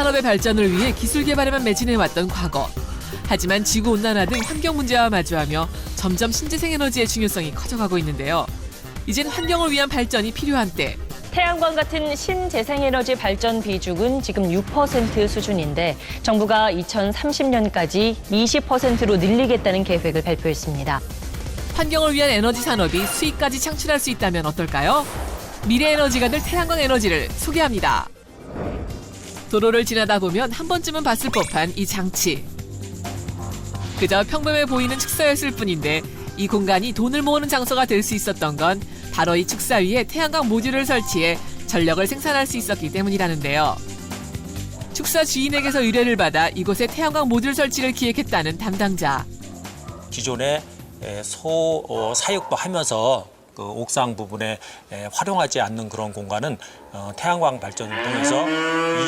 산업의 발전을 위해 기술 개발에만 매진해왔던 과거. 하지만 지구온난화 등 환경 문제와 마주하며 점점 신재생 에너지의 중요성이 커져가고 있는데요. 이젠 환경을 위한 발전이 필요한 때. 태양광 같은 신재생에너지 발전 비중은 지금 6% 수준인데 정부가 2030년까지 20%로 늘리겠다는 계획을 발표했습니다. 환경을 위한 에너지 산업이 수익까지 창출할 수 있다면 어떨까요? 미래 에너지가 될 태양광 에너지를 소개합니다. 도로를 지나다 보면 한 번쯤은 봤을 법한 이 장치. 그저 평범해 보이는 축사였을 뿐인데 이 공간이 돈을 모으는 장소가 될 수 있었던 건 바로 이 축사 위에 태양광 모듈을 설치해 전력을 생산할 수 있었기 때문이라는데요. 축사 주인에게서 의뢰를 받아 이곳에 태양광 모듈 설치를 기획했다는 담당자. 기존에 사육도 하면서 그 옥상 부분에 활용하지 않는 그런 공간은 태양광 발전을 통해서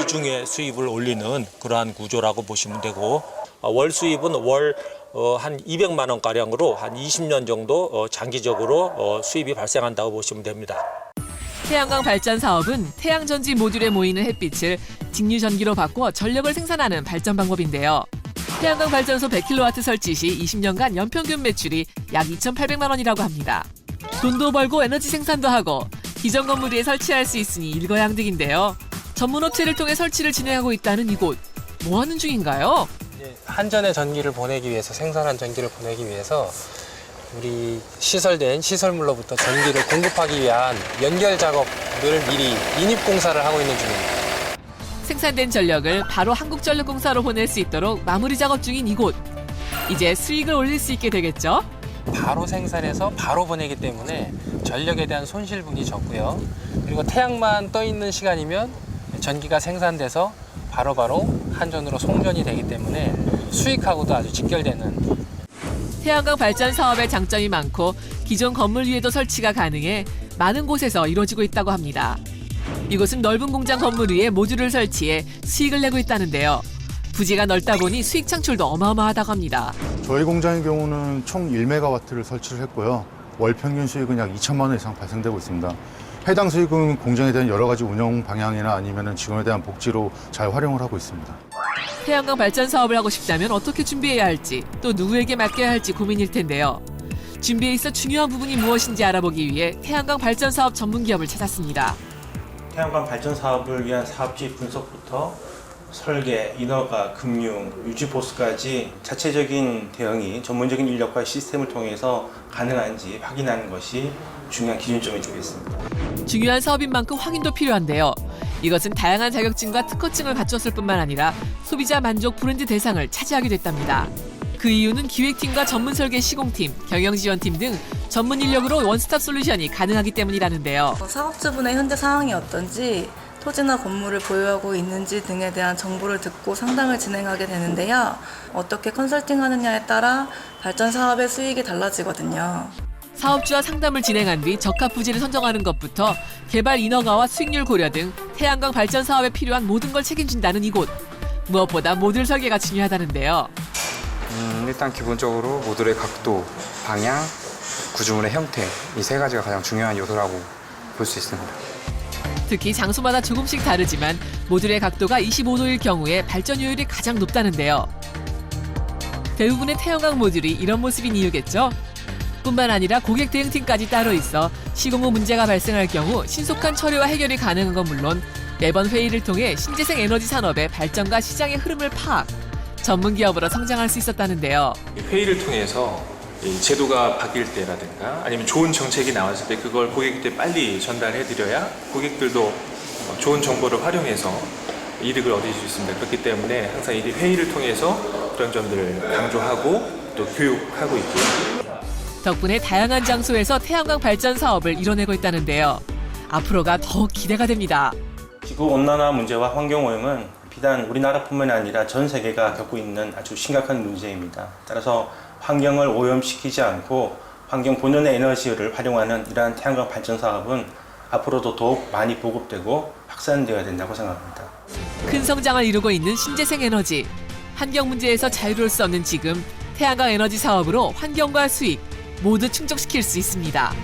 이중의 수입을 올리는 그러한 구조라고 보시면 되고, 월 수입은 월 한 200만 원 가량으로 한 20년 정도 장기적으로 수입이 발생한다고 보시면 됩니다. 태양광 발전 사업은 태양 전지 모듈에 모이는 햇빛을 직류 전기로 바꿔 전력을 생산하는 발전 방법인데요. 태양광 발전소 100kW 설치 시 20년간 연평균 매출이 약 2,800만 원이라고 합니다. 돈도 벌고 에너지 생산도 하고 기존 건물 위에 설치할 수 있으니 일거양득인데요. 전문 업체를 통해 설치를 진행하고 있다는 이곳. 뭐 하는 중인가요? 한전의 전기를 보내기 위해서, 생산한 전기를 보내기 위해서 우리 시설된 시설물로부터 전기를 공급하기 위한 연결 작업을 미리 인입 공사를 하고 있는 중입니다. 생산된 전력을 바로 한국전력공사로 보낼 수 있도록 마무리 작업 중인 이곳. 이제 수익을 올릴 수 있게 되겠죠? 바로 생산해서 바로 보내기 때문에 전력에 대한 손실분이 적고요. 그리고 태양만 떠 있는 시간이면 전기가 생산돼서 바로바로 한전으로 송전이 되기 때문에 수익하고도 아주 직결되는. 태양광 발전 사업의 장점이 많고 기존 건물 위에도 설치가 가능해 많은 곳에서 이루어지고 있다고 합니다. 이곳은 넓은 공장 건물 위에 모듈을 설치해 수익을 내고 있다는데요. 부지가 넓다 보니 수익 창출도 어마어마하다고 합니다. 저희 공장의 경우는 총 1메가와트를 설치를 했고요. 월 평균 수익은 약 2천만 원 이상 발생되고 있습니다. 해당 수익은 공장에 대한 여러 가지 운영 방향이나 아니면 직원에 대한 복지로 잘 활용을 하고 있습니다. 태양광 발전 사업을 하고 싶다면 어떻게 준비해야 할지, 또 누구에게 맡겨야 할지 고민일 텐데요. 준비에 있어 중요한 부분이 무엇인지 알아보기 위해 태양광 발전 사업 전문 기업을 찾았습니다. 태양광 발전 사업을 위한 사업지 분석부터 설계, 인허가, 금융, 유지 보수까지 자체적인 대응이 전문적인 인력과 시스템을 통해서 가능한지 확인하는 것이 중요한 기준점이 되겠습니다. 중요한 사업인 만큼 확인도 필요한데요. 이것은 다양한 자격증과 특허증을 갖췄을 뿐만 아니라 소비자 만족 브랜드 대상을 차지하게 됐답니다. 그 이유는 기획팀과 전문 설계 시공팀, 경영지원팀 등 전문 인력으로 원스톱 솔루션이 가능하기 때문이라는데요. 사업주분의 현재 상황이 어떤지, 토지나 건물을 보유하고 있는지 등에 대한 정보를 듣고 상담을 진행하게 되는데요. 어떻게 컨설팅하느냐에 따라 발전 사업의 수익이 달라지거든요. 사업주와 상담을 진행한 뒤 적합 부지를 선정하는 것부터 개발 인허가와 수익률 고려 등 태양광 발전 사업에 필요한 모든 걸 책임진다는 이곳. 무엇보다 모듈 설계가 중요하다는데요. 일단 기본적으로 모듈의 각도, 방향, 구조물의 형태, 이 세 가지가 가장 중요한 요소라고 볼 수 있습니다. 특히 장소마다 조금씩 다르지만 모듈의 각도가 25도일 경우에 발전 효율이 가장 높다는데요. 대부분의 태양광 모듈이 이런 모습인 이유겠죠? 뿐만 아니라 고객 대응팀까지 따로 있어 시공 후 문제가 발생할 경우 신속한 처리와 해결이 가능한 건 물론 매번 회의를 통해 신재생 에너지 산업의 발전과 시장의 흐름을 파악, 전문 기업으로 성장할 수 있었다는데요. 회의를 통해서 이 제도가 바뀔 때라든가 아니면 좋은 정책이 나왔을 때 그걸 고객한테 빨리 전달해드려야 고객들도 좋은 정보를 활용해서 이득을 얻을 수 있습니다. 그렇기 때문에 항상 이 회의를 통해서 그런 점들을 강조하고 또 교육하고 있고요. 덕분에 다양한 장소에서 태양광 발전 사업을 이뤄내고 있다는데요. 앞으로가 더욱 기대가 됩니다. 지구온난화 문제와 환경오염은 비단 우리나라뿐만 아니라 전 세계가 겪고 있는 아주 심각한 문제입니다. 따라서 환경을 오염시키지 않고 환경 본연의 에너지를 활용하는 이러한 태양광 발전 사업은 앞으로도 더욱 많이 보급되고 확산되어야 된다고 생각합니다. 큰 성장을 이루고 있는 신재생 에너지. 환경 문제에서 자유로울 수 없는 지금 태양광 에너지 사업으로 환경과 수익 모두 충족시킬 수 있습니다.